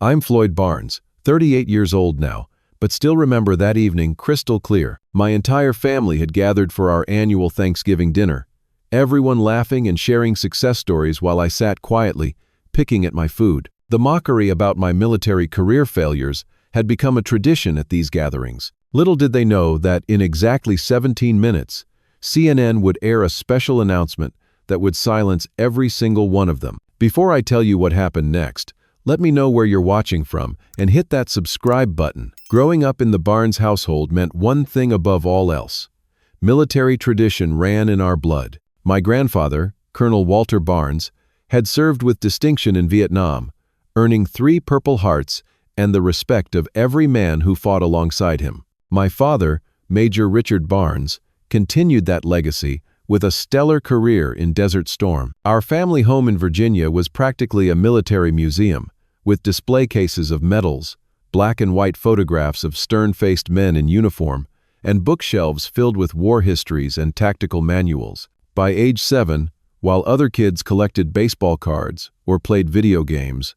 I'm Floyd Barnes, 38 years old now, but still remember that evening crystal clear. My entire family had gathered for our annual Thanksgiving dinner, everyone laughing and sharing success stories while I sat quietly, picking at my food. The mockery about my military career failures had become a tradition at these gatherings. Little did they know that in exactly 17 minutes, CNN would air a special announcement that would silence every single one of them. Before I tell you what happened next, let me know where you're watching from and hit that subscribe button. Growing up in the Barnes household meant one thing above all else. Military tradition ran in our blood. My grandfather, Colonel Walter Barnes, had served with distinction in Vietnam, earning 3 Purple Hearts and the respect of every man who fought alongside him. My father, Major Richard Barnes, continued that legacy with a stellar career in Desert Storm. Our family home in Virginia was practically a military museum, with display cases of medals, black and white photographs of stern-faced men in uniform, and bookshelves filled with war histories and tactical manuals. By age 7, while other kids collected baseball cards or played video games,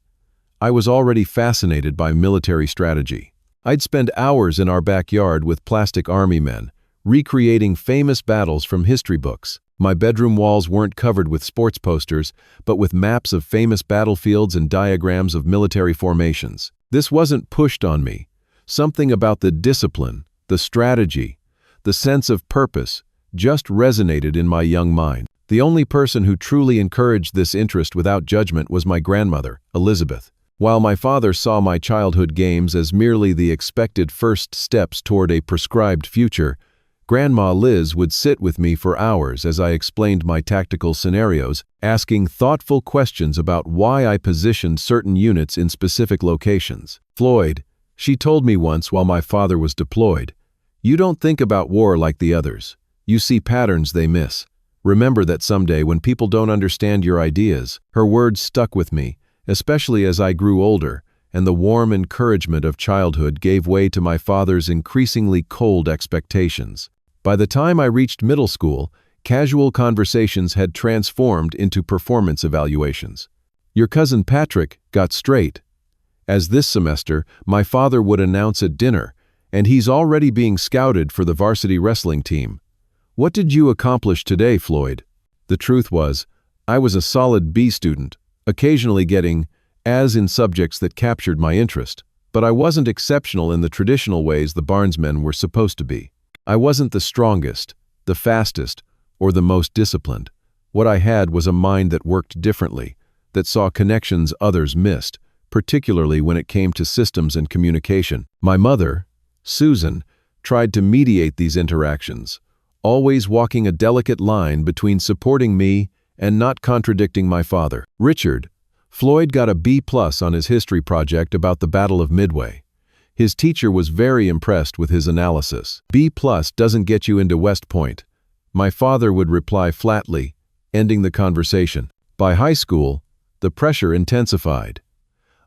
I was already fascinated by military strategy. I'd spend hours in our backyard with plastic army men, recreating famous battles from history books. My bedroom walls weren't covered with sports posters, but with maps of famous battlefields and diagrams of military formations. This wasn't pushed on me. Something about the discipline, the strategy, the sense of purpose just resonated in my young mind. The only person who truly encouraged this interest without judgment was my grandmother, Elizabeth. While my father saw my childhood games as merely the expected first steps toward a prescribed future, Grandma Liz would sit with me for hours as I explained my tactical scenarios, asking thoughtful questions about why I positioned certain units in specific locations. "Floyd," she told me once while my father was deployed, "you don't think about war like the others. You see patterns they miss. Remember that someday when people don't understand your ideas." Her words stuck with me, especially as I grew older, and the warm encouragement of childhood gave way to my father's increasingly cold expectations. By the time I reached middle school, casual conversations had transformed into performance evaluations. "Your cousin Patrick got straight," as this semester my father would announce at dinner, "and he's already being scouted for the varsity wrestling team. What did you accomplish today, Floyd?" The truth was, I was a solid B student, occasionally getting A's in subjects that captured my interest, but I wasn't exceptional in the traditional ways the Barnesmen were supposed to be. I wasn't the strongest, the fastest, or the most disciplined. What I had was a mind that worked differently, that saw connections others missed, particularly when it came to systems and communication. My mother, Susan, tried to mediate these interactions, always walking a delicate line between supporting me and not contradicting my father. Richard, Floyd got a B+ on his history project about the Battle of Midway. His teacher was very impressed with his analysis. "B+ doesn't get you into West Point," my father would reply flatly, ending the conversation. By high school, the pressure intensified.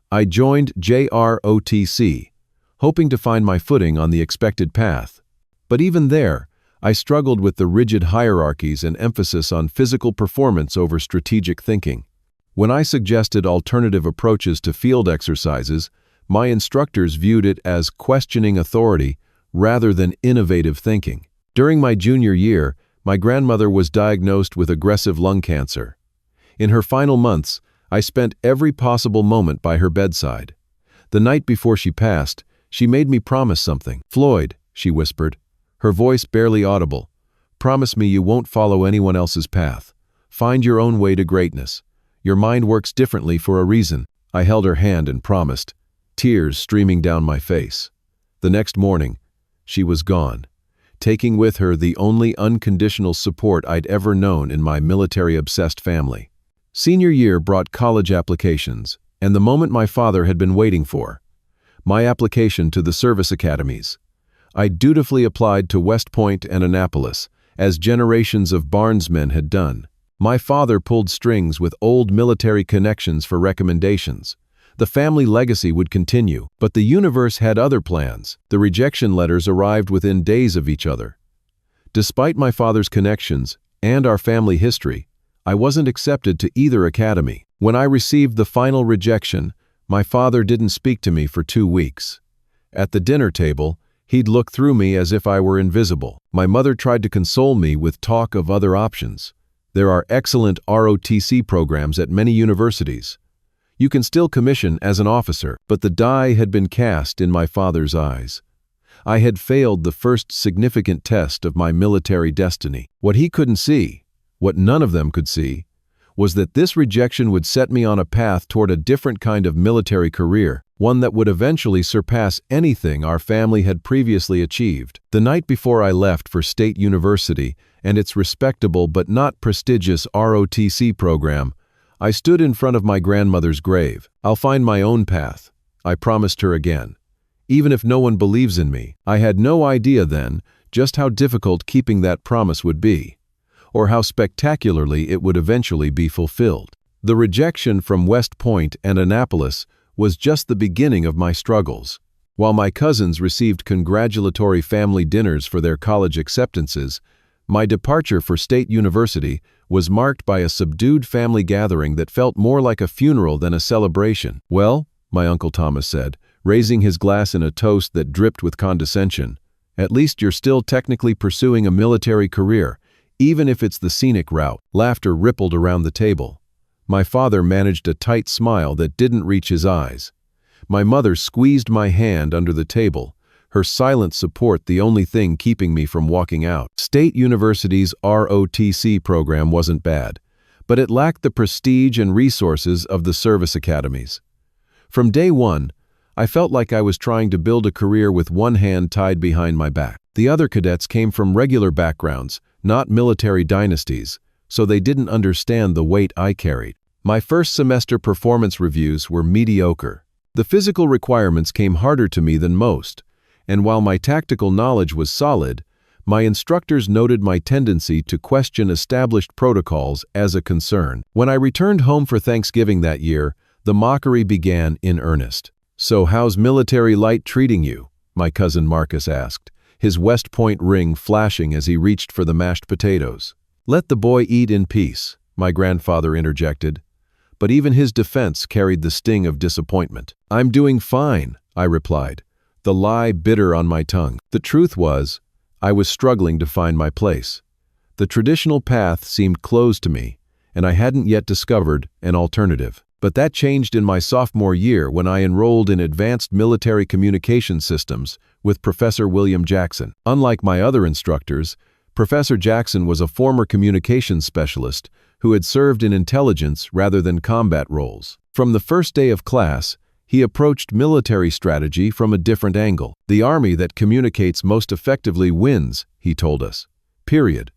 I joined JROTC, hoping to find my footing on the expected path. But even there, I struggled with the rigid hierarchies and emphasis on physical performance over strategic thinking. When I suggested alternative approaches to field exercises, my instructors viewed it as questioning authority rather than innovative thinking. During my junior year, my grandmother was diagnosed with aggressive lung cancer. In her final months, I spent every possible moment by her bedside. The night before she passed, she made me promise something. "Floyd," she whispered, her voice barely audible, "promise me you won't follow anyone else's path. Find your own way to greatness. Your mind works differently for a reason." I held her hand and promised, tears streaming down my face. The next morning, she was gone, taking with her the only unconditional support I'd ever known in my military-obsessed family. Senior year brought college applications, and the moment my father had been waiting for, my application to the service academies. I dutifully applied to West Point and Annapolis, as generations of Barnesmen had done. My father pulled strings with old military connections for recommendations. The family legacy would continue, but the universe had other plans. The rejection letters arrived within days of each other. Despite my father's connections and our family history, I wasn't accepted to either academy. When I received the final rejection, My father didn't speak to me for 2 weeks. At the dinner table, he'd look through me as if I were invisible. My mother tried to console me with talk of other options. There are excellent ROTC programs at many universities. You can still commission as an officer, but the die had been cast in my father's eyes. I had failed the first significant test of my military destiny. What he couldn't see, what none of them could see, was that this rejection would set me on a path toward a different kind of military career, one that would eventually surpass anything our family had previously achieved. The night before I left for State University and its respectable but not prestigious ROTC program, I stood in front of my grandmother's grave. "I'll find my own path," I promised her again. Even if no one believes in me, I had no idea then just how difficult keeping that promise would be, or how spectacularly it would eventually be fulfilled. The rejection from West Point and Annapolis was just the beginning of my struggles. While my cousins received congratulatory family dinners for their college acceptances, my departure for State University was marked by a subdued family gathering that felt more like a funeral than a celebration. "Well," my Uncle Thomas said, raising his glass in a toast that dripped with condescension, "at least you're still technically pursuing a military career, even if it's the scenic route." Laughter rippled around the table. My father managed a tight smile that didn't reach his eyes. My mother squeezed my hand under the table, her silent support the only thing keeping me from walking out. State University's ROTC program wasn't bad, but it lacked the prestige and resources of the service academies. From day one, I felt like I was trying to build a career with one hand tied behind my back. The other cadets came from regular backgrounds, not military dynasties, so they didn't understand the weight I carried. My first semester performance reviews were mediocre. The physical requirements came harder to me than most, and while my tactical knowledge was solid, my instructors noted my tendency to question established protocols as a concern. When I returned home for Thanksgiving that year, the mockery began in earnest. "So how's military light treating you?" my cousin Marcus asked, his West Point ring flashing as he reached for the mashed potatoes. "Let the boy eat in peace," my grandfather interjected, but even his defense carried the sting of disappointment. "I'm doing fine," I replied, the lie bitter on my tongue. The truth was, I was struggling to find my place. The traditional path seemed closed to me, and I hadn't yet discovered an alternative. But that changed in my sophomore year when I enrolled in Advanced Military Communication Systems with Professor William Jackson. Unlike my other instructors, Professor Jackson was a former communications specialist who had served in intelligence rather than combat roles. From the first day of class, he approached military strategy from a different angle. "The army that communicates most effectively wins," he told us. Period.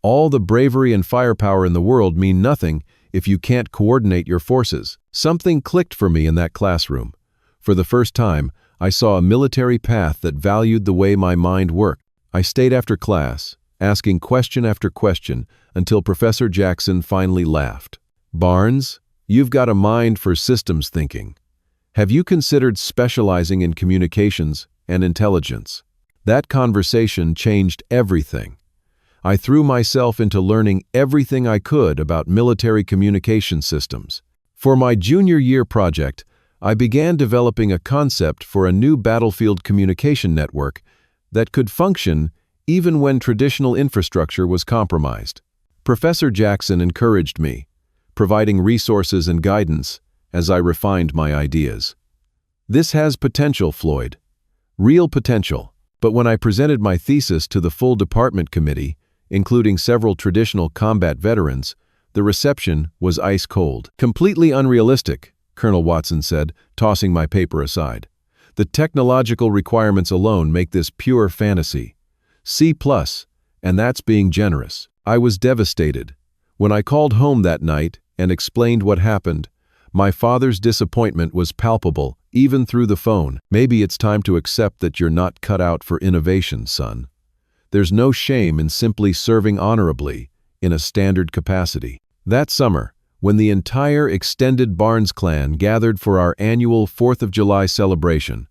All the bravery and firepower in the world mean nothing if you can't coordinate your forces. Something clicked for me in that classroom. For the first time, I saw a military path that valued the way my mind worked. I stayed after class, asking question after question until Professor Jackson finally laughed. "Barnes, you've got a mind for systems thinking. Have you considered specializing in communications and intelligence?" That conversation changed everything. I threw myself into learning everything I could about military communication systems. For my junior year project, I began developing a concept for a new battlefield communication network that could function even when traditional infrastructure was compromised. Professor Jackson encouraged me, providing resources and guidance as I refined my ideas. "This has potential, Floyd. Real potential." But when I presented my thesis to the full department committee, including several traditional combat veterans, the reception was ice cold. "Completely unrealistic," Colonel Watson said, tossing my paper aside. "The technological requirements alone make this pure fantasy. C+, and that's being generous." I was devastated. When I called home that night and explained what happened, my father's disappointment was palpable, even through the phone. "Maybe it's time to accept that you're not cut out for innovation, son. There's no shame in simply serving honorably in a standard capacity." That summer, when the entire extended Barnes clan gathered for our annual 4th of July celebration,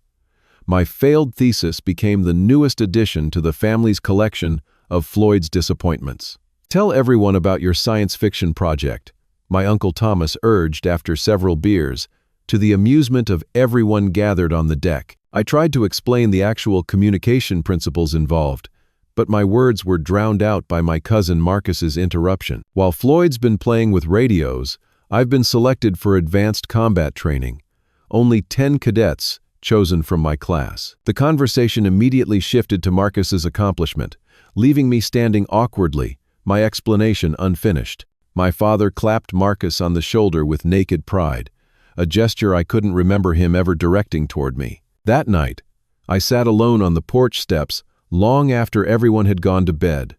my failed thesis became the newest addition to the family's collection of Floyd's disappointments. "Tell everyone about your science fiction project," my Uncle Thomas urged after several beers, to the amusement of everyone gathered on the deck. I tried to explain the actual communication principles involved, but my words were drowned out by my cousin Marcus's interruption. While Floyd's been playing with radios, I've been selected for advanced combat training. Only 10 cadets chosen from my class. The conversation immediately shifted to Marcus's accomplishment, leaving me standing awkwardly, my explanation unfinished. My father clapped Marcus on the shoulder with naked pride, a gesture I couldn't remember him ever directing toward me. That night, I sat alone on the porch steps long after everyone had gone to bed.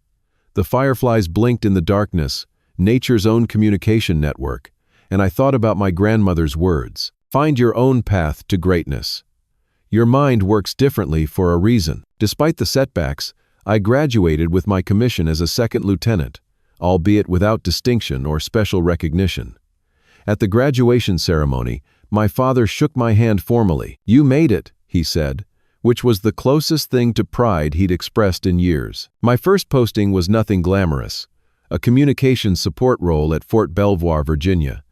The fireflies blinked in the darkness, nature's own communication network, and I thought about my grandmother's words. Find your own path to greatness. Your mind works differently for a reason. Despite the setbacks, I graduated with my commission as a second lieutenant, albeit without distinction or special recognition. At the graduation ceremony, my father shook my hand formally. "You made it," he said, which was the closest thing to pride he'd expressed in years. My first posting was nothing glamorous, a communications support role at Fort Belvoir, Virginia.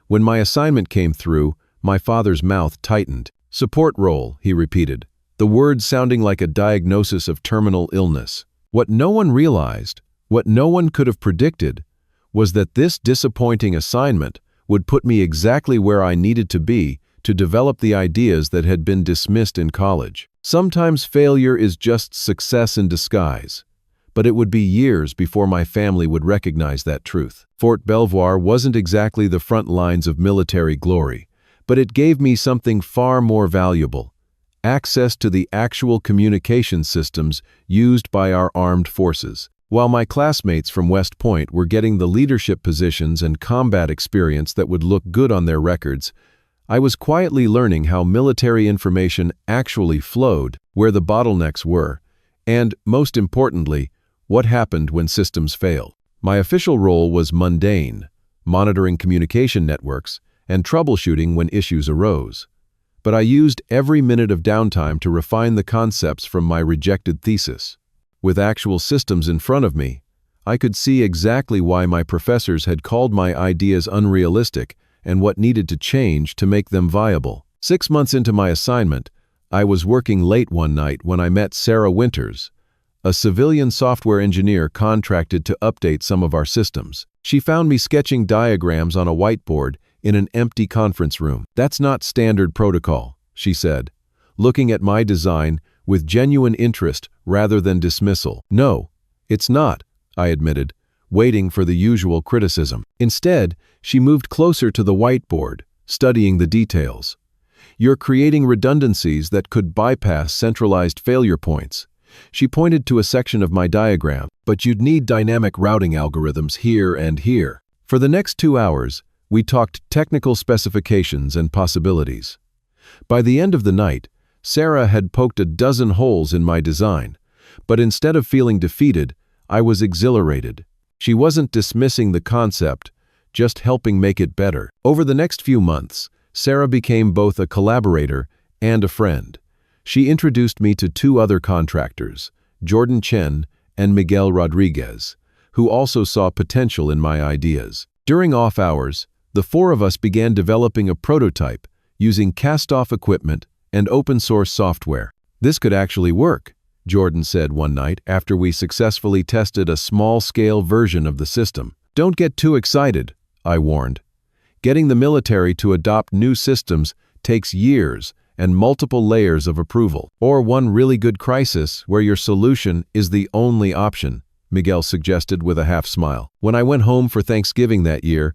When my assignment came through, my father's mouth tightened. "Support role," he repeated, the words sounding like a diagnosis of terminal illness. What no one realized, what no one could have predicted, was that this disappointing assignment would put me exactly where I needed to be to develop the ideas that had been dismissed in college. Sometimes failure is just success in disguise, but it would be years before my family would recognize that truth. Fort Belvoir wasn't exactly the front lines of military glory, but it gave me something far more valuable: access to the actual communication systems used by our armed forces. While my classmates from West Point were getting the leadership positions and combat experience that would look good on their records, I was quietly learning how military information actually flowed, where the bottlenecks were, and, most importantly, what happened when systems failed. My official role was mundane, monitoring communication networks and troubleshooting when issues arose. But I used every minute of downtime to refine the concepts from my rejected thesis. With actual systems in front of me, I could see exactly why my professors had called my ideas unrealistic and what needed to change to make them viable. 6 months into my assignment, I was working late one night when I met Sarah Winters, a civilian software engineer contracted to update some of our systems. She found me sketching diagrams on a whiteboard in an empty conference room. "That's not standard protocol," she said, looking at my design with genuine interest rather than dismissal. "No, it's not," I admitted, waiting for the usual criticism. Instead, she moved closer to the whiteboard, studying the details. "You're creating redundancies that could bypass centralized failure points." She pointed to a section of my diagram. "But you'd need dynamic routing algorithms here and here." For the next 2 hours, we talked technical specifications and possibilities. By the end of the night, Sarah had poked a dozen holes in my design, but instead of feeling defeated, I was exhilarated. She wasn't dismissing the concept, just helping make it better. Over the next few months, Sarah became both a collaborator and a friend. She introduced me to 2 other contractors, Jordan Chen and Miguel Rodriguez, who also saw potential in my ideas. During off hours, the 4 of us began developing a prototype using cast-off equipment and open-source software. "This could actually work," Jordan said one night after we successfully tested a small-scale version of the system. "Don't get too excited," I warned. "Getting the military to adopt new systems takes years and multiple layers of approval. Or one really good crisis where your solution is the only option," Miguel suggested with a half-smile. When I went home for Thanksgiving that year,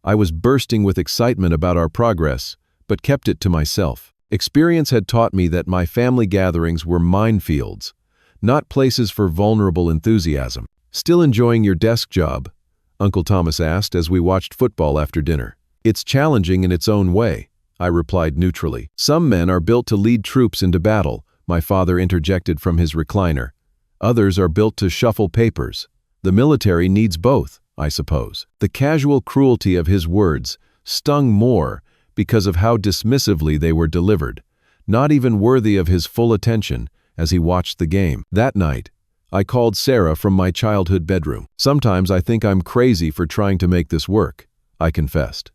I was bursting with excitement about our progress, but kept it to myself. Experience had taught me that my family gatherings were minefields, not places for vulnerable enthusiasm. "Still enjoying your desk job?" Uncle Thomas asked as we watched football after dinner. "It's challenging in its own way," I replied neutrally. "Some men are built to lead troops into battle," my father interjected from his recliner. "Others are built to shuffle papers. The military needs both, I suppose." The casual cruelty of his words stung more because of how dismissively they were delivered, not even worthy of his full attention as he watched the game. That night, I called Sarah from my childhood bedroom. "Sometimes I think I'm crazy for trying to make this work," I confessed.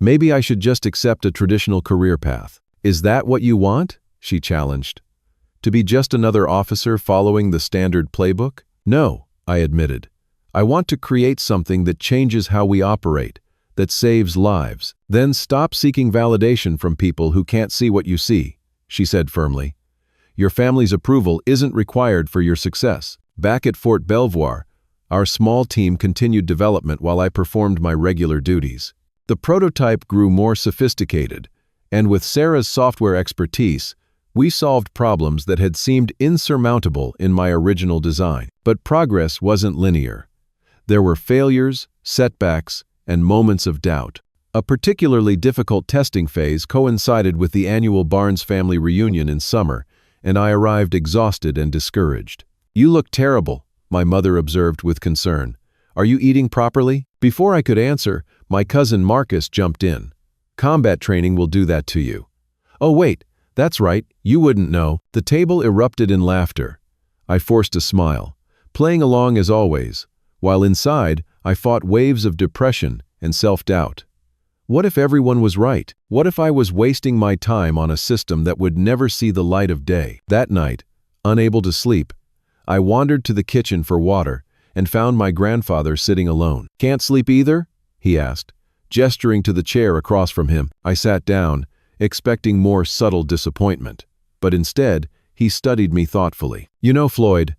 Maybe I should just accept a traditional career path. Is that what you want? She challenged. To be just another officer following the standard playbook? No, I admitted. I want to create something that changes how we operate, that saves lives. Then stop seeking validation from people who can't see what you see, she said firmly. Your family's approval isn't required for your success. Back at Fort Belvoir, our small team continued development while I performed my regular duties. The prototype grew more sophisticated, and with Sarah's software expertise, we solved problems that had seemed insurmountable in my original design. But progress wasn't linear. There were failures, setbacks, and moments of doubt. A particularly difficult testing phase coincided with the annual Barnes family reunion in summer, and I arrived exhausted and discouraged. "You look terrible," my mother observed with concern. "Are you eating properly?" Before I could answer, my cousin Marcus jumped in. "Combat training will do that to you." "Oh wait, that's right, you wouldn't know." The table erupted in laughter. I forced a smile, playing along as always, while inside I fought waves of depression and self-doubt. What if everyone was right? What if I was wasting my time on a system that would never see the light of day? That night, unable to sleep, I wandered to the kitchen for water and found my grandfather sitting alone. "Can't sleep either?" he asked, gesturing to the chair across from him. I sat down, expecting more subtle disappointment, but instead, he studied me thoughtfully. "You know, Floyd,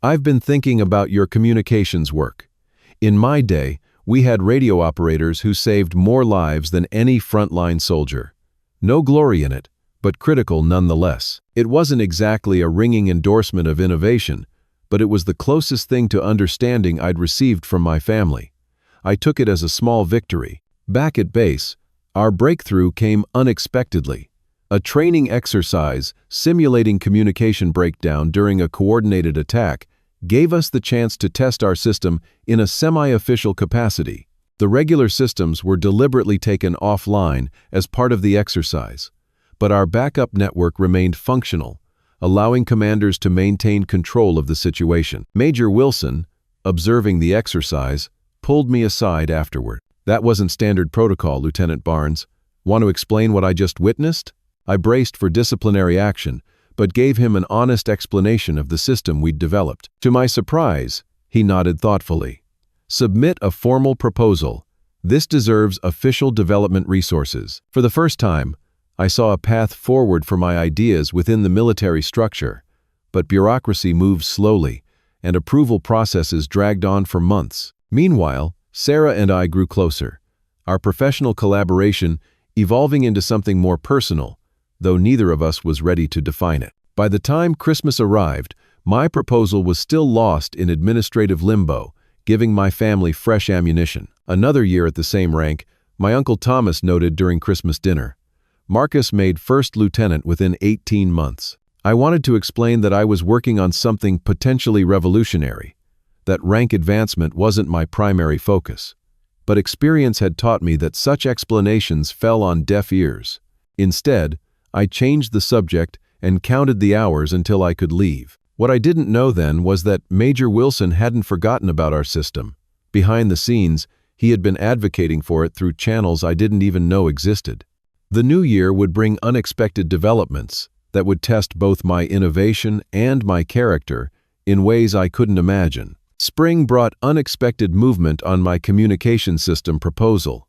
I've been thinking about your communications work. In my day, we had radio operators who saved more lives than any frontline soldier. No glory in it, but critical nonetheless. It wasn't exactly a ringing endorsement of innovation, but it was the closest thing to understanding I'd received from my family. I took it as a small victory. Back at base, our breakthrough came unexpectedly. A training exercise simulating communication breakdown during a coordinated attack gave us the chance to test our system in a semi-official capacity. The regular systems were deliberately taken offline as part of the exercise, but our backup network remained functional, allowing commanders to maintain control of the situation. Major Wilson, observing the exercise, pulled me aside afterward. "That wasn't standard protocol, Lieutenant Barnes. Want to explain what I just witnessed?" I braced for disciplinary action, but gave him an honest explanation of the system we'd developed. To my surprise, he nodded thoughtfully. "Submit a formal proposal. This deserves official development resources." For the first time, I saw a path forward for my ideas within the military structure, but bureaucracy moved slowly, and approval processes dragged on for months. Meanwhile, Sarah and I grew closer, our professional collaboration evolving into something more personal, though neither of us was ready to define it. By the time Christmas arrived, my proposal was still lost in administrative limbo, giving my family fresh ammunition. Another year at the same rank, my Uncle Thomas noted during Christmas dinner. Marcus made first lieutenant within 18 months. I wanted to explain that I was working on something potentially revolutionary, that rank advancement wasn't my primary focus. But experience had taught me that such explanations fell on deaf ears. Instead, I changed the subject and counted the hours until I could leave. What I didn't know then was that Major Wilson hadn't forgotten about our system. Behind the scenes, he had been advocating for it through channels I didn't even know existed. The new year would bring unexpected developments that would test both my innovation and my character in ways I couldn't imagine. Spring brought unexpected movement on my communication system proposal.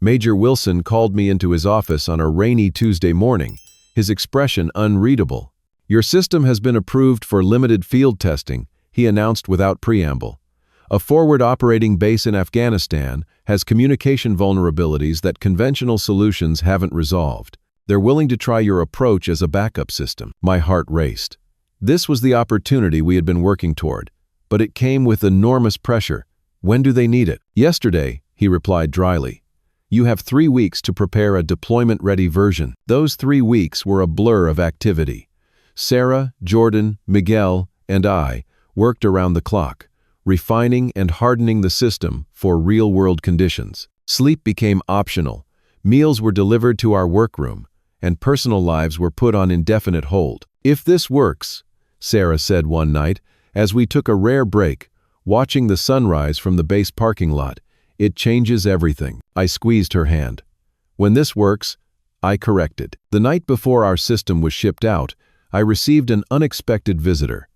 Major Wilson called me into his office on a rainy Tuesday morning, his expression unreadable. "Your system has been approved for limited field testing," he announced without preamble. "A forward operating base in Afghanistan has communication vulnerabilities that conventional solutions haven't resolved. They're willing to try your approach as a backup system." My heart raced. This was the opportunity we had been working toward, but it came with enormous pressure. "When do they need it?" "Yesterday," he replied dryly. "You have 3 weeks to prepare a deployment-ready version." Those 3 weeks were a blur of activity. Sarah, Jordan, Miguel, and I worked around the clock, refining and hardening the system for real-world conditions. Sleep became optional, meals were delivered to our workroom, and personal lives were put on indefinite hold. "If this works," Sarah said one night, as we took a rare break, watching the sunrise from the base parking lot, "it changes everything." I squeezed her hand. When this works, I corrected. The night before our system was shipped out, I received an unexpected visitor.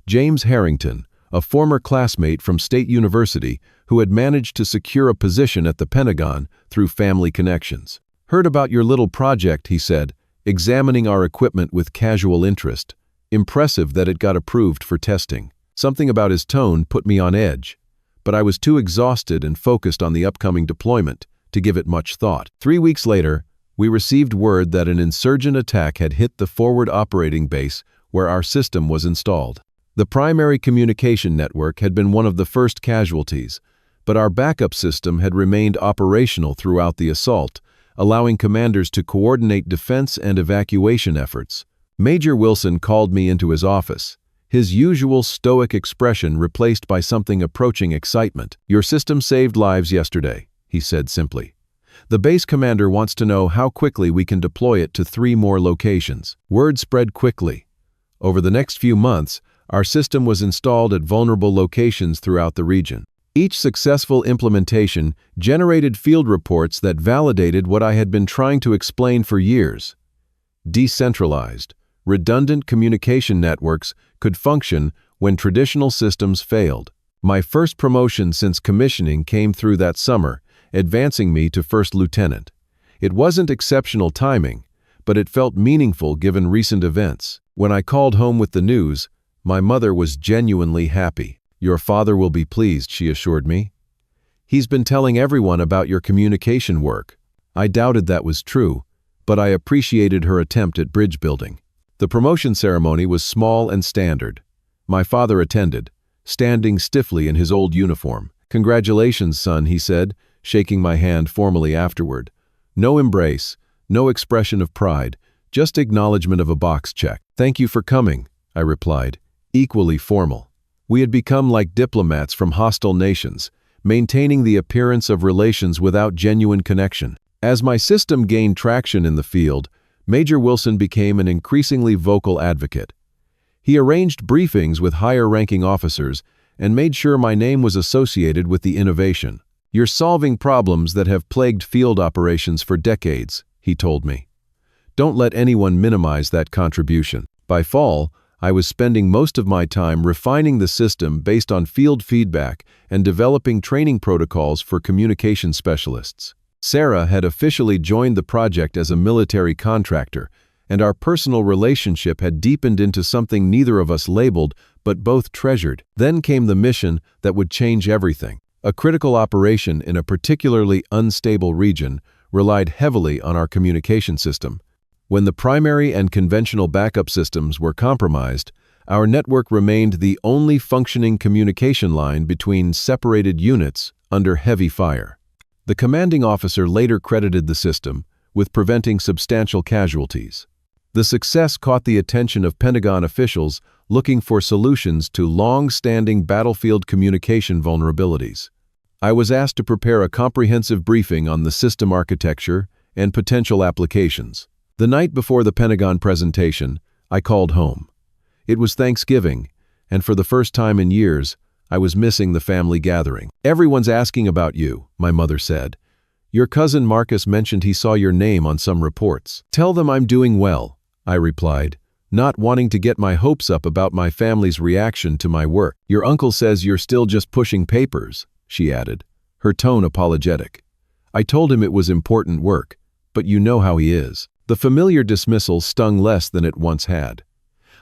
James Harrington, a former classmate from State University who had managed to secure a position at the Pentagon through family connections. "Heard about your little project," he said, examining our equipment with casual interest. Impressive that it got approved for testing. Something about his tone put me on edge, but I was too exhausted and focused on the upcoming deployment to give it much thought. 3 weeks later, we received word that an insurgent attack had hit the forward operating base where our system was installed. The primary communication network had been one of the first casualties, but our backup system had remained operational throughout the assault, allowing commanders to coordinate defense and evacuation efforts. Major Wilson called me into his office, his usual stoic expression replaced by something approaching excitement. "Your system saved lives yesterday," he said simply. "The base commander wants to know how quickly we can deploy it to 3 more locations." Word spread quickly. Over the next few months, our system was installed at vulnerable locations throughout the region. Each successful implementation generated field reports that validated what I had been trying to explain for years. Decentralized, redundant communication networks could function when traditional systems failed. My first promotion since commissioning came through that summer, advancing me to first lieutenant. It wasn't exceptional timing, but it felt meaningful given recent events. When I called home with the news, my mother was genuinely happy. "Your father will be pleased," she assured me. "He's been telling everyone about your communication work." I doubted that was true, but I appreciated her attempt at bridge building. The promotion ceremony was small and standard. My father attended, standing stiffly in his old uniform. "Congratulations, son," he said, shaking my hand formally afterward. No embrace, no expression of pride, just acknowledgement of a box check. "Thank you for coming," I replied, equally formal. We had become like diplomats from hostile nations, maintaining the appearance of relations without genuine connection. As my system gained traction in the field, Major Wilson became an increasingly vocal advocate. He arranged briefings with higher-ranking officers and made sure my name was associated with the innovation. "You're solving problems that have plagued field operations for decades," he told me. "Don't let anyone minimize that contribution." By fall, I was spending most of my time refining the system based on field feedback and developing training protocols for communication specialists. Sarah had officially joined the project as a military contractor, and our personal relationship had deepened into something neither of us labeled but both treasured. Then came the mission that would change everything. A critical operation in a particularly unstable region relied heavily on our communication system. When the primary and conventional backup systems were compromised, our network remained the only functioning communication line between separated units under heavy fire. The commanding officer later credited the system with preventing substantial casualties. The success caught the attention of Pentagon officials looking for solutions to long-standing battlefield communication vulnerabilities. I was asked to prepare a comprehensive briefing on the system architecture and potential applications. The night before the Pentagon presentation, I called home. It was Thanksgiving, and for the first time in years, I was missing the family gathering. "Everyone's asking about you," my mother said. "Your cousin Marcus mentioned he saw your name on some reports." "Tell them I'm doing well," I replied, not wanting to get my hopes up about my family's reaction to my work. "Your uncle says you're still just pushing papers," she added, her tone apologetic. I told him it was important work, but you know how he is. The familiar dismissal stung less than it once had.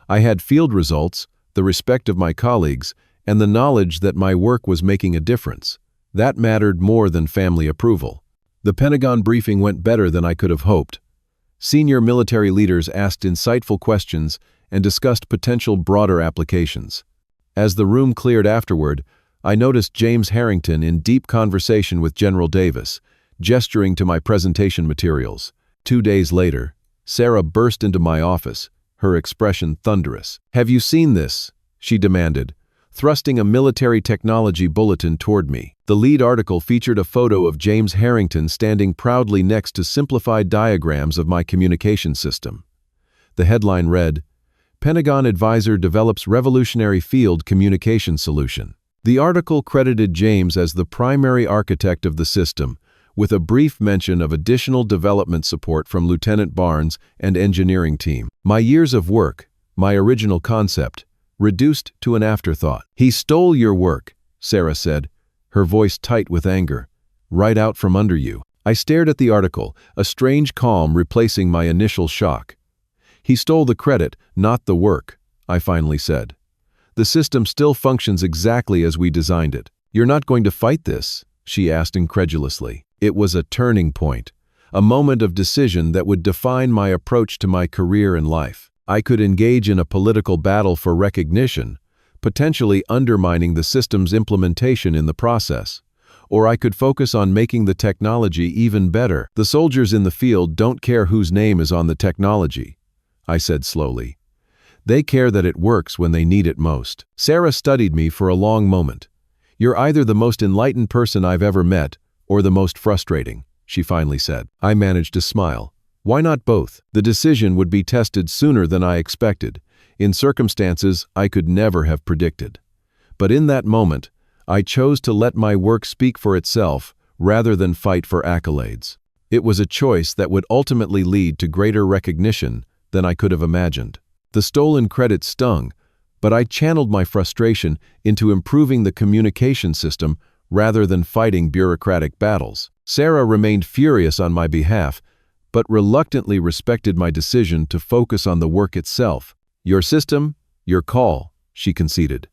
I had field results, the respect of my colleagues, and the knowledge that my work was making a difference. That mattered more than family approval. The Pentagon briefing went better than I could have hoped. Senior military leaders asked insightful questions and discussed potential broader applications. As the room cleared afterward, I noticed James Harrington in deep conversation with General Davis, gesturing to my presentation materials. 2 days later, Sarah burst into my office, her expression thunderous. "Have you seen this?" she demanded, thrusting a military technology bulletin toward me. The lead article featured a photo of James Harrington standing proudly next to simplified diagrams of my communication system. The headline read, "Pentagon Advisor Develops Revolutionary Field Communication Solution." The article credited James as the primary architect of the system, with a brief mention of additional development support from Lieutenant Barnes and engineering team. My years of work, my original concept, reduced to an afterthought. "He stole your work," Sarah said, her voice tight with anger. "Right out from under you." I stared at the article, a strange calm replacing my initial shock. "He stole the credit, not the work," I finally said. "The system still functions exactly as we designed it." "You're not going to fight this?" she asked incredulously. It was a turning point, a moment of decision that would define my approach to my career and life. I could engage in a political battle for recognition, potentially undermining the system's implementation in the process. Or I could focus on making the technology even better. "The soldiers in the field don't care whose name is on the technology," I said slowly. "They care that it works when they need it most." Sarah studied me for a long moment. "You're either the most enlightened person I've ever met, or the most frustrating," she finally said. I managed to smile. Why not both? The decision would be tested sooner than I expected, in circumstances I could never have predicted. But in that moment, I chose to let my work speak for itself rather than fight for accolades. It was a choice that would ultimately lead to greater recognition than I could have imagined. The stolen credit stung, but I channeled my frustration into improving the communication system rather than fighting bureaucratic battles. Sarah remained furious on my behalf, but reluctantly respected my decision to focus on the work itself. "Your system, your call," she conceded.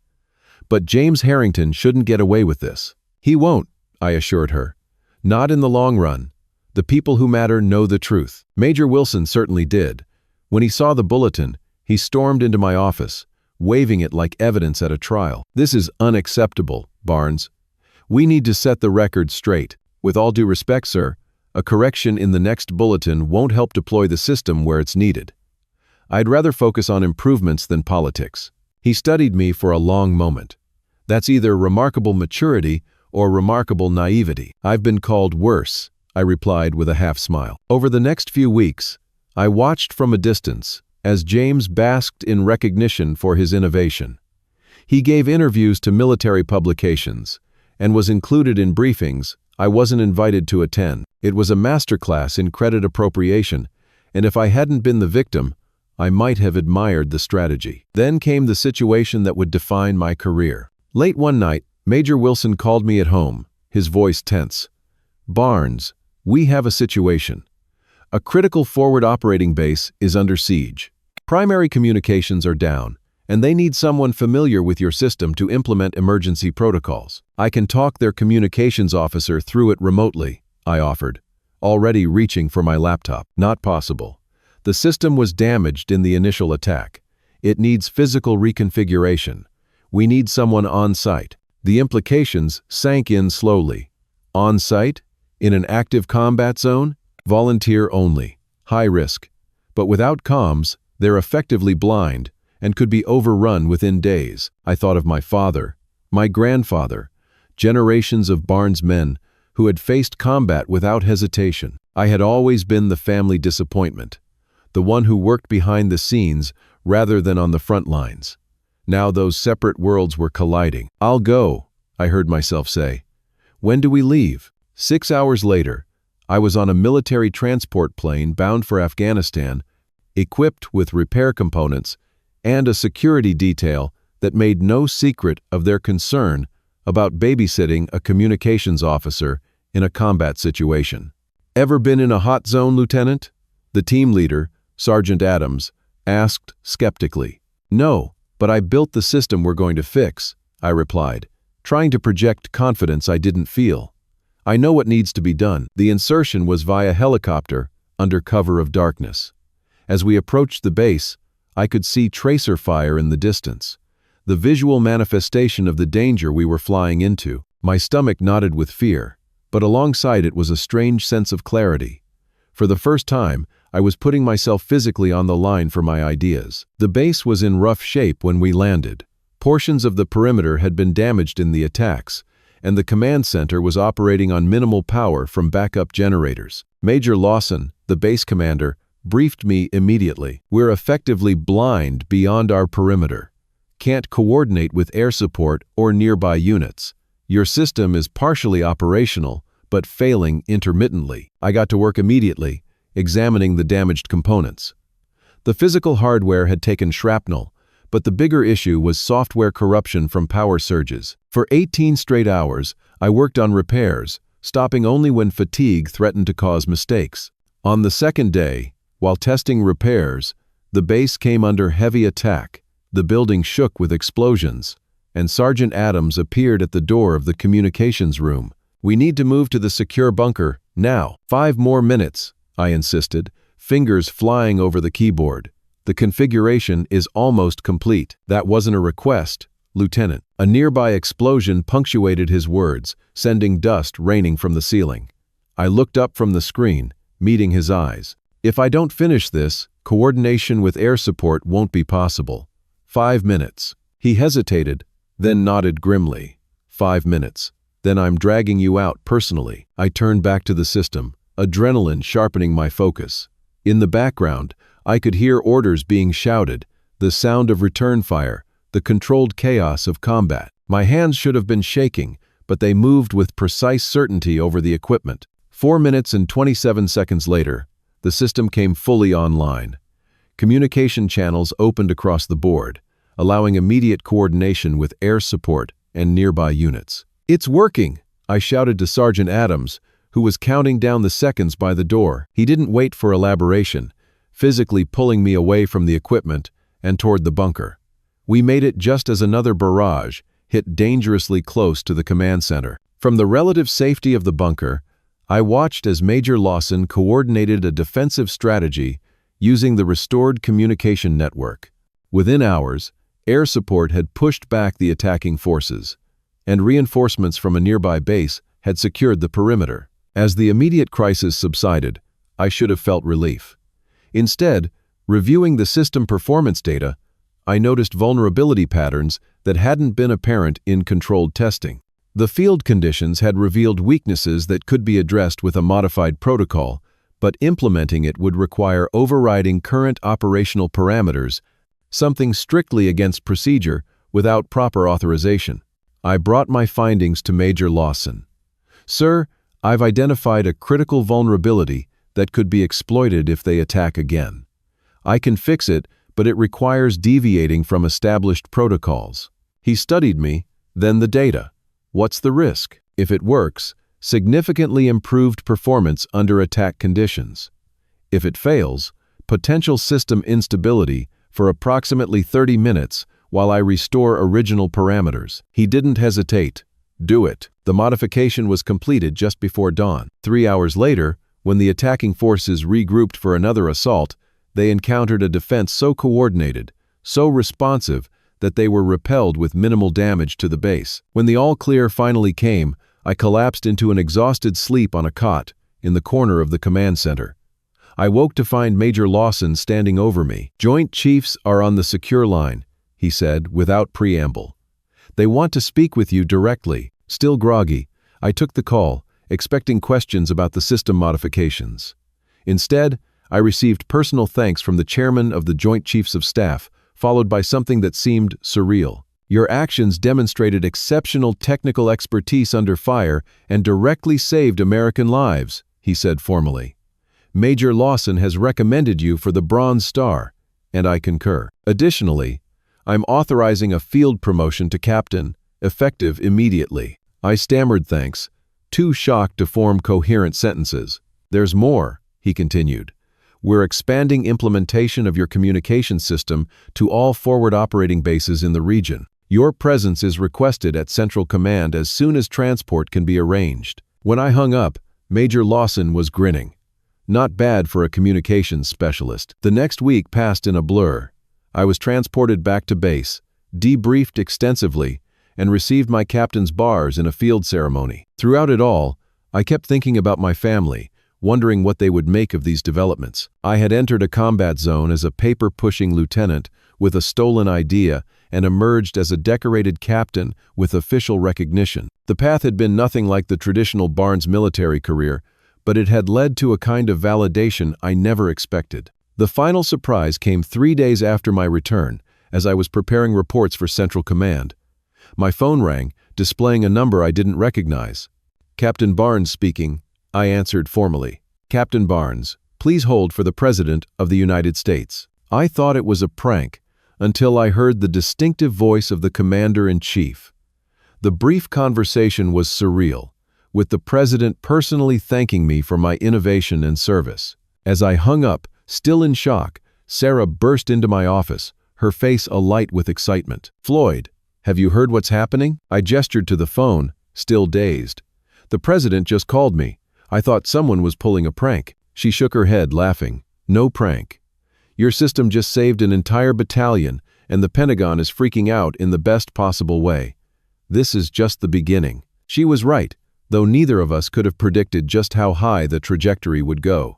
"But James Harrington shouldn't get away with this." "He won't," I assured her. "Not in the long run. The people who matter know the truth." Major Wilson certainly did. When he saw the bulletin, he stormed into my office, waving it like evidence at a trial. "This is unacceptable, Barnes. We need to set the record straight. With all due respect, sir, a correction in the next bulletin won't help deploy the system where it's needed. I'd rather focus on improvements than politics." He studied me for a long moment. "That's either remarkable maturity or remarkable naivety." "I've been called worse," I replied with a half-smile. Over the next few weeks, I watched from a distance as James basked in recognition for his innovation. He gave interviews to military publications and was included in briefings I wasn't invited to attend. It was a masterclass in credit appropriation, and if I hadn't been the victim, I might have admired the strategy. Then came the situation that would define my career. Late one night, Major Wilson called me at home, his voice tense. "Barnes, we have a situation. A critical forward operating base is under siege. Primary communications are down, and they need someone familiar with your system to implement emergency protocols. I can talk their communications officer through it remotely," I offered, already reaching for my laptop. "Not possible. The system was damaged in the initial attack. It needs physical reconfiguration. We need someone on site." The implications sank in slowly. On site? In an active combat zone? Volunteer only. High risk. But without comms, they're effectively blind and could be overrun within days. I thought of my father, my grandfather, generations of Barnes men who had faced combat without hesitation. I had always been the family disappointment, the one who worked behind the scenes rather than on the front lines. Now those separate worlds were colliding. "I'll go," I heard myself say. "When do we leave?" 6 hours later, I was on a military transport plane bound for Afghanistan, equipped with repair components and a security detail that made no secret of their concern about babysitting a communications officer in a combat situation. "Ever been in a hot zone, Lieutenant?" The team leader, Sergeant Adams, asked skeptically. "No, but I built the system we're going to fix," I replied, trying to project confidence I didn't feel. "I know what needs to be done." The insertion was via helicopter under cover of darkness. As we approached the base, I could see tracer fire in the distance, the visual manifestation of the danger we were flying into. My stomach knotted with fear, but alongside it was a strange sense of clarity. For the first time, I was putting myself physically on the line for my ideas. The base was in rough shape when we landed. Portions of the perimeter had been damaged in the attacks, and the command center was operating on minimal power from backup generators. Major Lawson, the base commander, briefed me immediately. "We're effectively blind beyond our perimeter. Can't coordinate with air support or nearby units. Your system is partially operational, but failing intermittently. I got to work immediately, examining the damaged components. The physical hardware had taken shrapnel, but the bigger issue was software corruption from power surges. For 18 straight hours, I worked on repairs, stopping only when fatigue threatened to cause mistakes. On the second day, while testing repairs, the base came under heavy attack. The building shook with explosions, and Sergeant Adams appeared at the door of the communications room. "We need to move to the secure bunker, now." "5 more minutes," I insisted, fingers flying over the keyboard. "The configuration is almost complete." "That wasn't a request, Lieutenant." A nearby explosion punctuated his words, sending dust raining from the ceiling. I looked up from the screen, meeting his eyes. "If I don't finish this, coordination with air support won't be possible. 5 minutes." He hesitated, then nodded grimly. 5 minutes. Then I'm dragging you out personally." I turned back to the system, adrenaline sharpening my focus. In the background, I could hear orders being shouted, the sound of return fire, the controlled chaos of combat. My hands should have been shaking, but they moved with precise certainty over the equipment. 4 minutes and 27 seconds later, the system came fully online. Communication channels opened across the board, allowing immediate coordination with air support and nearby units. "It's working!" I shouted to Sergeant Adams, who was counting down the seconds by the door. He didn't wait for elaboration, physically pulling me away from the equipment and toward the bunker. We made it just as another barrage hit dangerously close to the command center. From the relative safety of the bunker, I watched as Major Lawson coordinated a defensive strategy using the restored communication network. Within hours, air support had pushed back the attacking forces, and reinforcements from a nearby base had secured the perimeter. As the immediate crisis subsided, I should have felt relief. Instead, reviewing the system performance data, I noticed vulnerability patterns that hadn't been apparent in controlled testing. The field conditions had revealed weaknesses that could be addressed with a modified protocol, but implementing it would require overriding current operational parameters, something strictly against procedure without proper authorization. I brought my findings to Major Lawson. "Sir, I've identified a critical vulnerability that could be exploited if they attack again. I can fix it, but it requires deviating from established protocols." He studied me, then the data. "What's the risk? If it works, significantly improved performance under attack conditions. If it fails, potential system instability for approximately 30 minutes while I restore original parameters." He didn't hesitate. "Do it." The modification was completed just before dawn. 3 hours later, when the attacking forces regrouped for another assault, they encountered a defense so coordinated, so responsive, that they were repelled with minimal damage to the base. When the all-clear finally came, I collapsed into an exhausted sleep on a cot in the corner of the command center. I woke to find Major Lawson standing over me. "Joint Chiefs are on the secure line," he said without preamble. "They want to speak with you directly." Still groggy, I took the call, expecting questions about the system modifications. Instead, I received personal thanks from the chairman of the Joint Chiefs of Staff, followed by something that seemed surreal. "Your actions demonstrated exceptional technical expertise under fire and directly saved American lives," he said formally. "Major Lawson has recommended you for the Bronze Star, and I concur. Additionally, I'm authorizing a field promotion to captain, effective immediately." I stammered thanks, too shocked to form coherent sentences. "There's more," he continued. "We're expanding implementation of your communication system to all forward operating bases in the region. Your presence is requested at Central Command as soon as transport can be arranged." When I hung up, Major Lawson was grinning. Not bad for a communications specialist. The next week passed in a blur. I was transported back to base, debriefed extensively, and received my captain's bars in a field ceremony. Throughout it all, I kept thinking about my family, wondering what they would make of these developments. I had entered a combat zone as a paper-pushing lieutenant with a stolen idea and emerged as a decorated captain with official recognition. The path had been nothing like the traditional Barnes military career, but it had led to a kind of validation I never expected. The final surprise came 3 days after my return, as I was preparing reports for Central Command. My phone rang, displaying a number I didn't recognize. "Captain Barnes speaking," I answered formally. "Captain Barnes, please hold for the President of the United States." I thought it was a prank until I heard the distinctive voice of the Commander-in-Chief. The brief conversation was surreal, with the President personally thanking me for my innovation and service. As I hung up, still in shock, Sarah burst into my office, her face alight with excitement. "Floyd, have you heard what's happening?" I gestured to the phone, still dazed. "The President just called me. I thought someone was pulling a prank." She shook her head, laughing. "No prank. Your system just saved an entire battalion, and the Pentagon is freaking out in the best possible way. This is just the beginning." She was right, though neither of us could have predicted just how high the trajectory would go.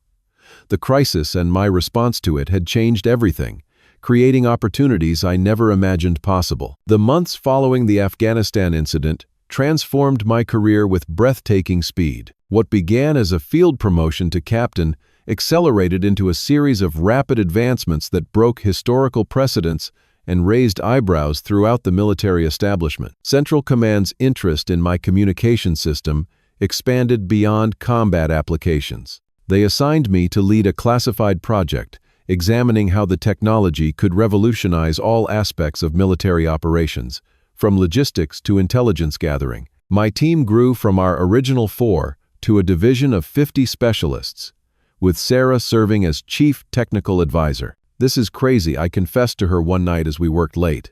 The crisis and my response to it had changed everything, creating opportunities I never imagined possible. The months following the Afghanistan incident transformed my career with breathtaking speed. What began as a field promotion to captain accelerated into a series of rapid advancements that broke historical precedents and raised eyebrows throughout the military establishment. Central Command's interest in my communication system expanded beyond combat applications. They assigned me to lead a classified project, examining how the technology could revolutionize all aspects of military operations, from logistics to intelligence gathering. My team grew from our original 4 to a division of 50 specialists, with Sarah serving as chief technical advisor. "This is crazy," I confessed to her one night as we worked late.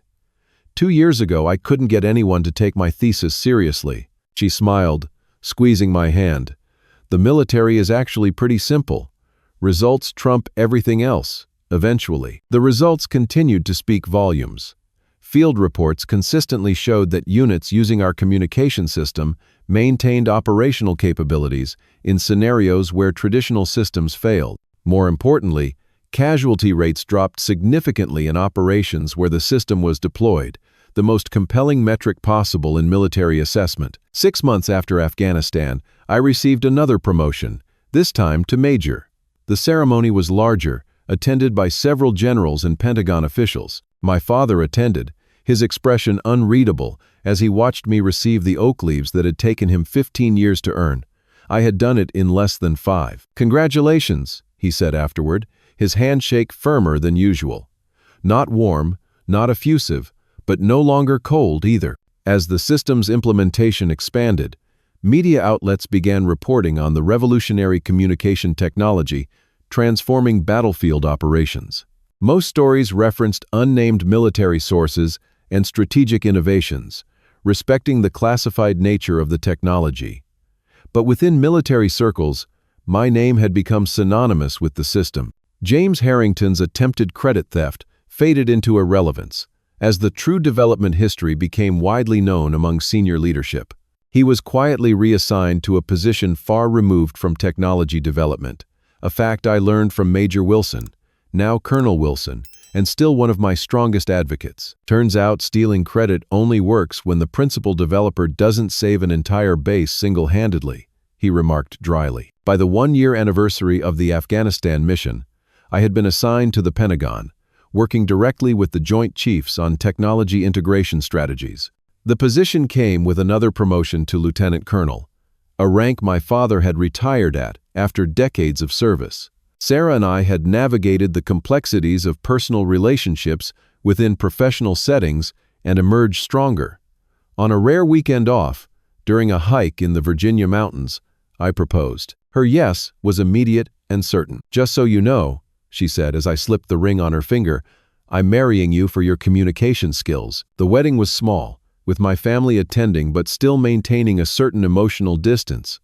2 years ago, I couldn't get anyone to take my thesis seriously. She smiled, squeezing my hand. "The military is actually pretty simple. Results trump everything else, eventually." The results continued to speak volumes. Field reports consistently showed that units using our communication system maintained operational capabilities in scenarios where traditional systems failed. More importantly, casualty rates dropped significantly in operations where the system was deployed, the most compelling metric possible in military assessment. 6 months after Afghanistan, I received another promotion, this time to major. The ceremony was larger, attended by several generals and Pentagon officials. My father attended, his expression unreadable as he watched me receive the oak leaves that had taken him 15 years to earn. I had done it in less than 5. "Congratulations," he said afterward, his handshake firmer than usual. Not warm, not effusive, but no longer cold either. As the system's implementation expanded, media outlets began reporting on the revolutionary communication technology transforming battlefield operations. Most stories referenced unnamed military sources and strategic innovations, respecting the classified nature of the technology. But within military circles, my name had become synonymous with the system. James Harrington's attempted credit theft faded into irrelevance, as the true development history became widely known among senior leadership. He was quietly reassigned to a position far removed from technology development, a fact I learned from Major Wilson, now Colonel Wilson, and still one of my strongest advocates. "Turns out stealing credit only works when the principal developer doesn't save an entire base single-handedly," he remarked dryly. By the 1-year anniversary of the Afghanistan mission, I had been assigned to the Pentagon, working directly with the Joint Chiefs on technology integration strategies. The position came with another promotion to Lieutenant Colonel, a rank my father had retired at after decades of service. Sarah and I had navigated the complexities of personal relationships within professional settings and emerged stronger. On a rare weekend off, during a hike in the Virginia mountains, I proposed. Her yes was immediate and certain. "Just so you know," she said as I slipped the ring on her finger, "I'm marrying you for your communication skills." The wedding was small, with my family attending but still maintaining a certain emotional distance.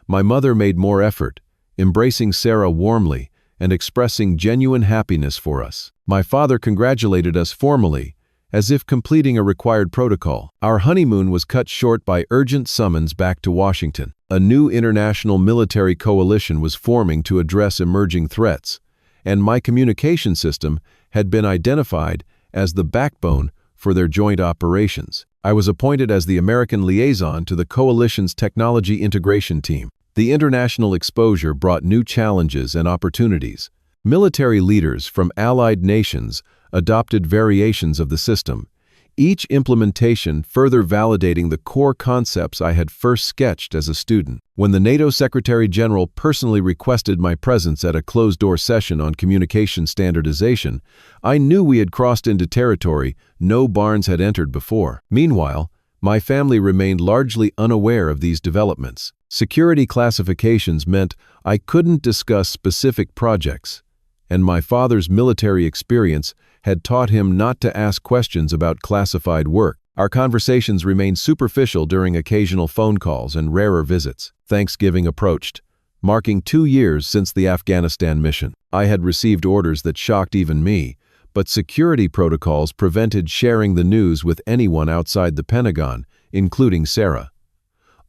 My mother made more effort, embracing Sarah warmly and expressing genuine happiness for us. My father congratulated us formally, as if completing a required protocol. Our honeymoon was cut short by urgent summons back to Washington. A new international military coalition was forming to address emerging threats, and my communication system had been identified as the backbone for their joint operations. I was appointed as the American liaison to the coalition's technology integration team. The international exposure brought new challenges and opportunities. Military leaders from allied nations adopted variations of the system, each implementation further validating the core concepts I had first sketched as a student. When the NATO Secretary General personally requested my presence at a closed-door session on communication standardization, I knew we had crossed into territory no Barnes had entered before. Meanwhile, my family remained largely unaware of these developments. Security classifications meant I couldn't discuss specific projects, and my father's military experience had taught him not to ask questions about classified work. Our conversations remained superficial during occasional phone calls and rarer visits. Thanksgiving approached, marking 2 years since the Afghanistan mission. I had received orders that shocked even me, but security protocols prevented sharing the news with anyone outside the Pentagon, including Sarah.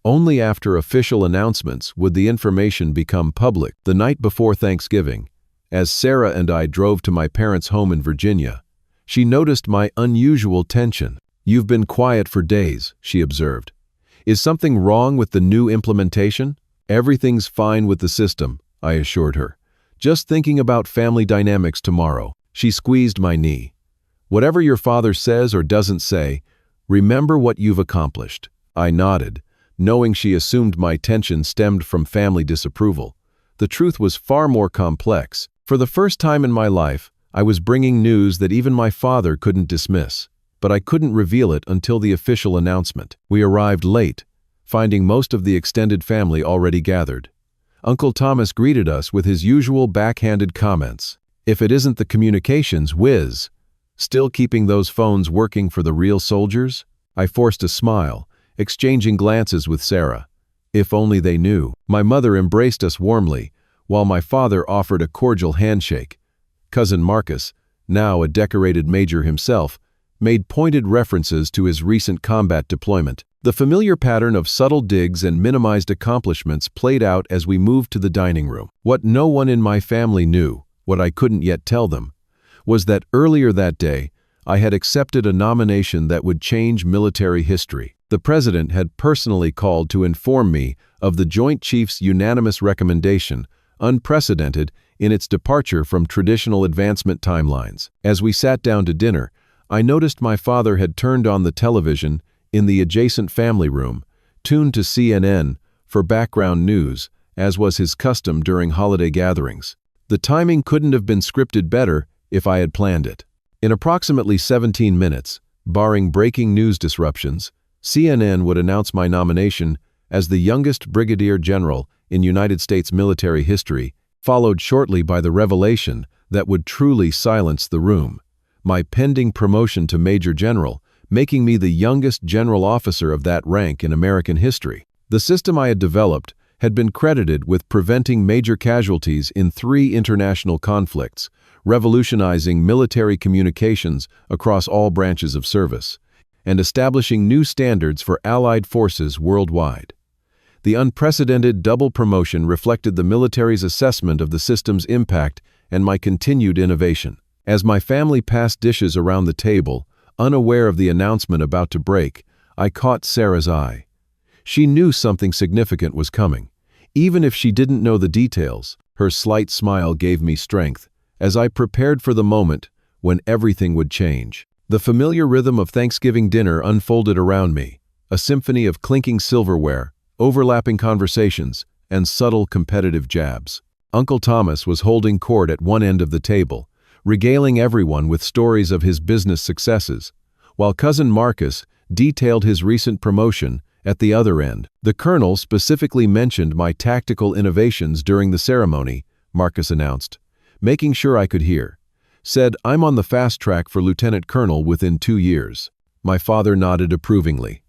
Only after official announcements would the information become public. The night before Thanksgiving, as Sarah and I drove to my parents' home in Virginia, she noticed my unusual tension. "You've been quiet for days," she observed. "Is something wrong with the new implementation?" "Everything's fine with the system," I assured her. "Just thinking about family dynamics tomorrow." She squeezed my knee. "Whatever your father says or doesn't say, remember what you've accomplished." I nodded, knowing she assumed my tension stemmed from family disapproval. The truth was far more complex. For the first time in my life, I was bringing news that even my father couldn't dismiss, but I couldn't reveal it until the official announcement. We arrived late, finding most of the extended family already gathered. Uncle Thomas greeted us with his usual backhanded comments. "If it isn't the communications whiz, still keeping those phones working for the real soldiers?" I forced a smile, exchanging glances with Sarah. If only they knew. My mother embraced us warmly, while my father offered a cordial handshake. Cousin Marcus, now a decorated major himself, made pointed references to his recent combat deployment. The familiar pattern of subtle digs and minimized accomplishments played out as we moved to the dining room. What no one in my family knew, what I couldn't yet tell them, was that earlier that day, I had accepted a nomination that would change military history. The President had personally called to inform me of the Joint Chiefs' unanimous recommendation, unprecedented in its departure from traditional advancement timelines. As we sat down to dinner, I noticed my father had turned on the television in the adjacent family room, tuned to CNN for background news, as was his custom during holiday gatherings. The timing couldn't have been scripted better if I had planned it. In approximately 17 minutes, barring breaking news disruptions, CNN would announce my nomination as the youngest brigadier general in United States military history, followed shortly by the revelation that would truly silence the room: my pending promotion to major general, making me the youngest general officer of that rank in American history. The system I had developed had been credited with preventing major casualties in 3 international conflicts, revolutionizing military communications across all branches of service, and establishing new standards for allied forces worldwide. The unprecedented double promotion reflected the military's assessment of the system's impact and my continued innovation. As my family passed dishes around the table, unaware of the announcement about to break, I caught Sarah's eye. She knew something significant was coming. Even if she didn't know the details, her slight smile gave me strength as I prepared for the moment when everything would change. The familiar rhythm of Thanksgiving dinner unfolded around me, a symphony of clinking silverware, overlapping conversations, and subtle competitive jabs. Uncle Thomas was holding court at one end of the table, regaling everyone with stories of his business successes, while Cousin Marcus detailed his recent promotion at the other end. The colonel specifically mentioned my tactical innovations during the ceremony, Marcus announced, making sure I could hear. Said, "I'm on the fast track for lieutenant colonel within 2 years." My father nodded approvingly.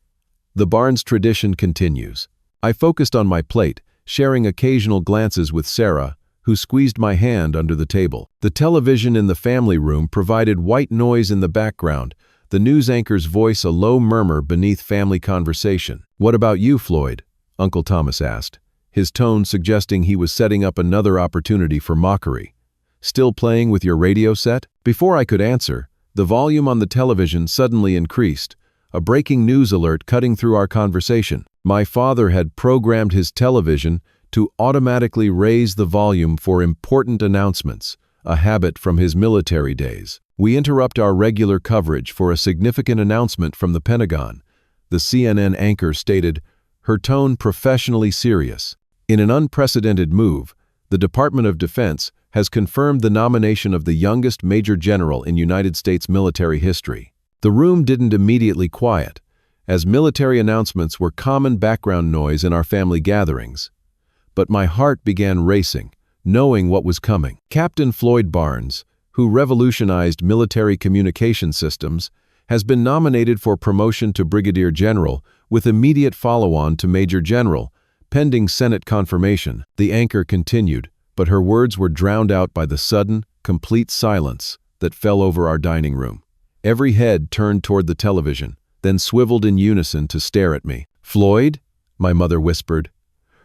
The Barnes tradition continues. I focused on my plate, sharing occasional glances with Sarah, who squeezed my hand under the table. The television in the family room provided white noise in the background, the news anchor's voice a low murmur beneath family conversation. "What about you, Floyd?" Uncle Thomas asked, his tone suggesting he was setting up another opportunity for mockery. "Still playing with your radio set?" Before I could answer, the volume on the television suddenly increased, a breaking news alert cutting through our conversation. My father had programmed his television to automatically raise the volume for important announcements, a habit from his military days. We interrupt our regular coverage for a significant announcement from the Pentagon. The CNN anchor stated, her tone professionally serious. In an unprecedented move, the Department of Defense has confirmed the nomination of the youngest Major General in United States military history. The room didn't immediately quiet, as military announcements were common background noise in our family gatherings. But my heart began racing, knowing what was coming. Captain Floyd Barnes, who revolutionized military communication systems, has been nominated for promotion to Brigadier General with immediate follow-on to Major General, pending Senate confirmation. The anchor continued, but her words were drowned out by the sudden, complete silence that fell over our dining room. Every head turned toward the television, then swiveled in unison to stare at me. "Floyd?" my mother whispered,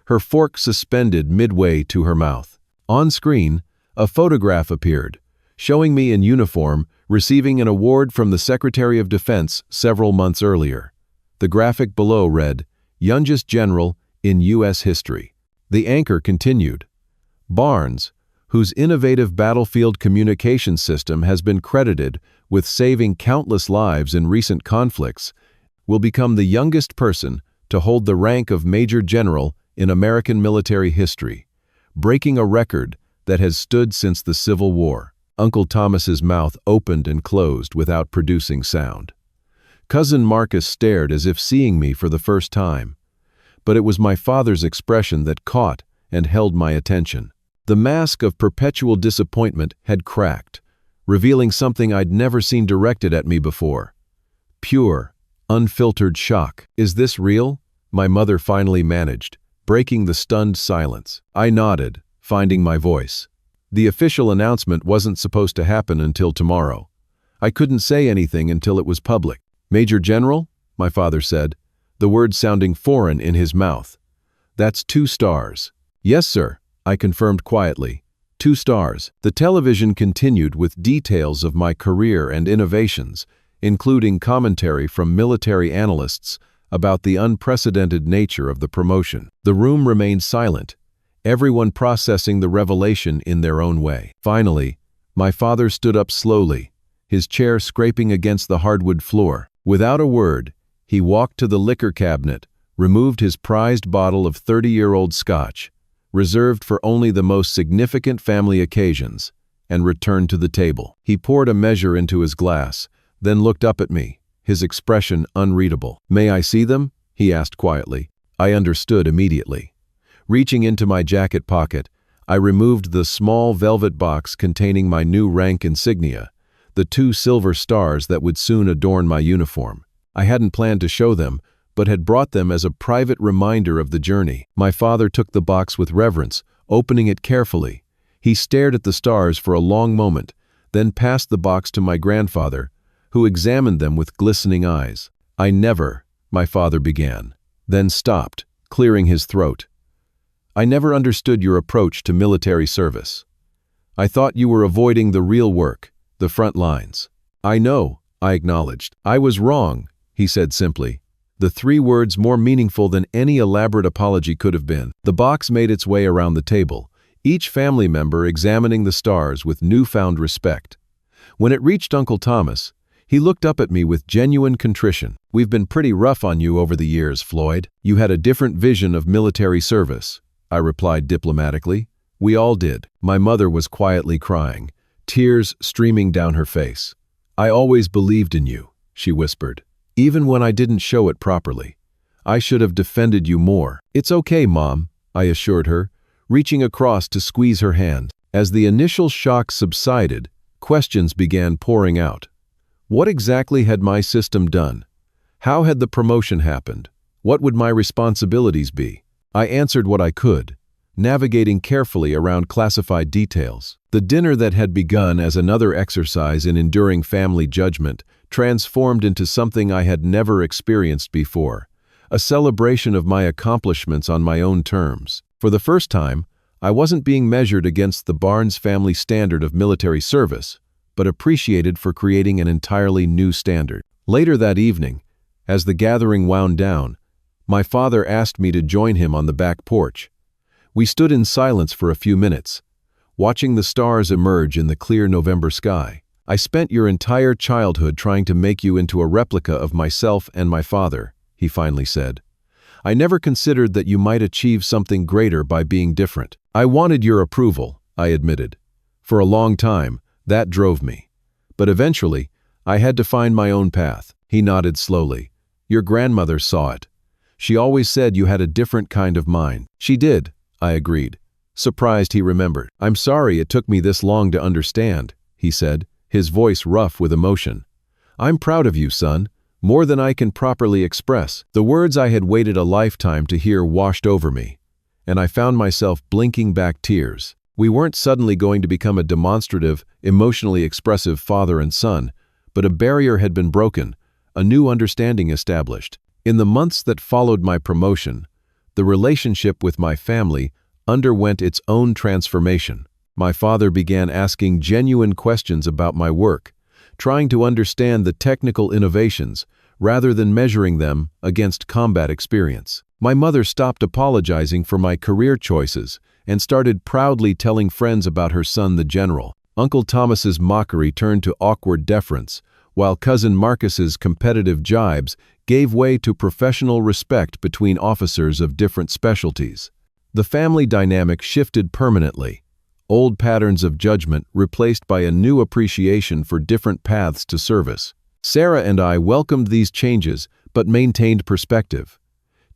her fork suspended midway to her mouth. On screen, a photograph appeared, showing me in uniform receiving an award from the Secretary of Defense several months earlier. The graphic below read, "Youngest General in U.S. History." The anchor continued, "Barnes, whose innovative battlefield communication system has been credited with saving countless lives in recent conflicts, will become the youngest person to hold the rank of Major General in American military history, breaking a record that has stood since the Civil War." Uncle Thomas's mouth opened and closed without producing sound. Cousin Marcus stared as if seeing me for the first time, but it was my father's expression that caught and held my attention. The mask of perpetual disappointment had cracked, revealing something I'd never seen directed at me before. Pure, unfiltered shock. "Is this real?" my mother finally managed, breaking the stunned silence. I nodded, finding my voice. The official announcement wasn't supposed to happen until tomorrow. I couldn't say anything until it was public. "Major General?" my father said, the words sounding foreign in his mouth. "That's 2 stars." "Yes, sir," I confirmed quietly. 2 stars. The television continued with details of my career and innovations, including commentary from military analysts about the unprecedented nature of the promotion. The room remained silent, everyone processing the revelation in their own way. Finally, my father stood up slowly, his chair scraping against the hardwood floor. Without a word, he walked to the liquor cabinet, removed his prized bottle of 30-year-old scotch, reserved for only the most significant family occasions, and returned to the table. He poured a measure into his glass, then looked up at me, his expression unreadable. "May I see them?" he asked quietly. I understood immediately. Reaching into my jacket pocket, I removed the small velvet box containing my new rank insignia, the 2 silver stars that would soon adorn my uniform. I hadn't planned to show them, but had brought them as a private reminder of the journey. My father took the box with reverence, opening it carefully. He stared at the stars for a long moment, then passed the box to my grandfather, who examined them with glistening eyes. My father began, then stopped, clearing his throat. "I never understood your approach to military service. I thought you were avoiding the real work, the front lines." "I know," I acknowledged. "I was wrong," he said simply, the 3 words more meaningful than any elaborate apology could have been. The box made its way around the table, each family member examining the stars with newfound respect. When it reached Uncle Thomas, he looked up at me with genuine contrition. "We've been pretty rough on you over the years, Floyd. You had a different vision of military service," I replied diplomatically. "We all did." My mother was quietly crying, tears streaming down her face. "I always believed in you," she whispered, "even when I didn't show it properly. I should have defended you more." "It's okay, Mom," I assured her, reaching across to squeeze her hand. As the initial shock subsided, questions began pouring out. What exactly had my system done? How had the promotion happened? What would my responsibilities be? I answered what I could, navigating carefully around classified details. The dinner that had begun as another exercise in enduring family judgment transformed into something I had never experienced before, a celebration of my accomplishments on my own terms. For the first time, I wasn't being measured against the Barnes family standard of military service, but appreciated for creating an entirely new standard. Later that evening, as the gathering wound down, my father asked me to join him on the back porch. We stood in silence for a few minutes, watching the stars emerge in the clear November sky. I spent your entire childhood trying to make you into a replica of myself and my father, he finally said. I never considered that you might achieve something greater by being different. I wanted your approval, I admitted. For a long time, that drove me. But eventually, I had to find my own path. He nodded slowly. Your grandmother saw it. She always said you had a different kind of mind. She did, I agreed. Surprised he remembered. I'm sorry it took me this long to understand, he said, his voice rough with emotion. I'm proud of you, son, more than I can properly express. The words I had waited a lifetime to hear washed over me, and I found myself blinking back tears. We weren't suddenly going to become a demonstrative, emotionally expressive father and son, but a barrier had been broken, a new understanding established. In the months that followed my promotion, the relationship with my family underwent its own transformation. My father began asking genuine questions about my work, trying to understand the technical innovations rather than measuring them against combat experience. My mother stopped apologizing for my career choices and started proudly telling friends about her son, the general. Uncle Thomas's mockery turned to awkward deference, while Cousin Marcus's competitive jibes gave way to professional respect between officers of different specialties. The family dynamic shifted permanently, old patterns of judgment replaced by a new appreciation for different paths to service. Sarah and I welcomed these changes but maintained perspective.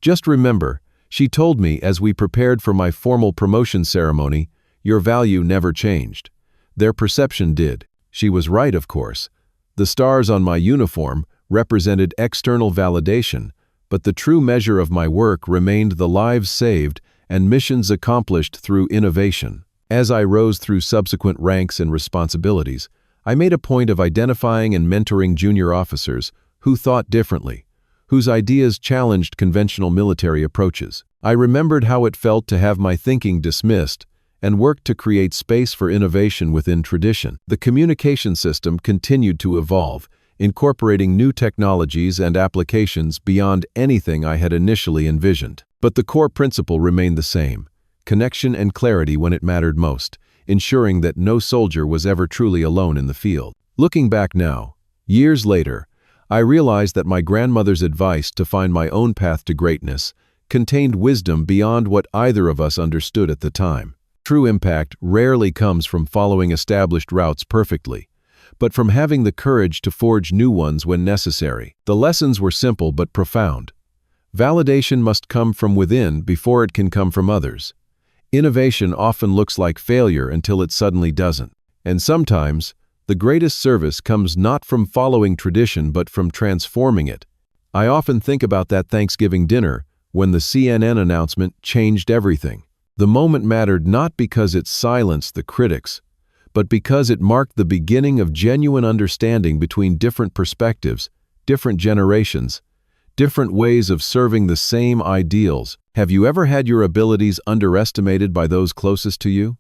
Just remember, she told me as we prepared for my formal promotion ceremony, your value never changed. Their perception did. She was right, of course. The stars on my uniform represented external validation, but the true measure of my work remained the lives saved and missions accomplished through innovation. As I rose through subsequent ranks and responsibilities, I made a point of identifying and mentoring junior officers who thought differently, whose ideas challenged conventional military approaches. I remembered how it felt to have my thinking dismissed and worked to create space for innovation within tradition. The communication system continued to evolve, incorporating new technologies and applications beyond anything I had initially envisioned. But the core principle remained the same: connection and clarity when it mattered most, ensuring that no soldier was ever truly alone in the field. Looking back now, years later, I realized that my grandmother's advice to find my own path to greatness contained wisdom beyond what either of us understood at the time. True impact rarely comes from following established routes perfectly, but from having the courage to forge new ones when necessary. The lessons were simple but profound. Validation must come from within before it can come from others. Innovation often looks like failure until it suddenly doesn't. And sometimes, the greatest service comes not from following tradition but from transforming it. I often think about that Thanksgiving dinner when the CNN announcement changed everything. The moment mattered not because it silenced the critics, but because it marked the beginning of genuine understanding between different perspectives, different generations, different ways of serving the same ideals. Have you ever had your abilities underestimated by those closest to you?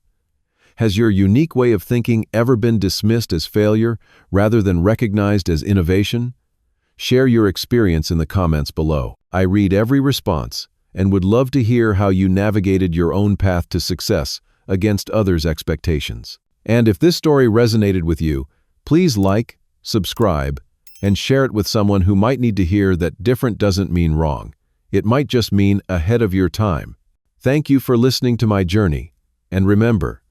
Has your unique way of thinking ever been dismissed as failure rather than recognized as innovation? Share your experience in the comments below. I read every response and would love to hear how you navigated your own path to success against others' expectations. And if this story resonated with you, please like, subscribe, and share it with someone who might need to hear that different doesn't mean wrong. It might just mean ahead of your time. Thank you for listening to my journey, and remember,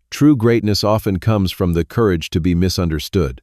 true greatness often comes from the courage to be misunderstood.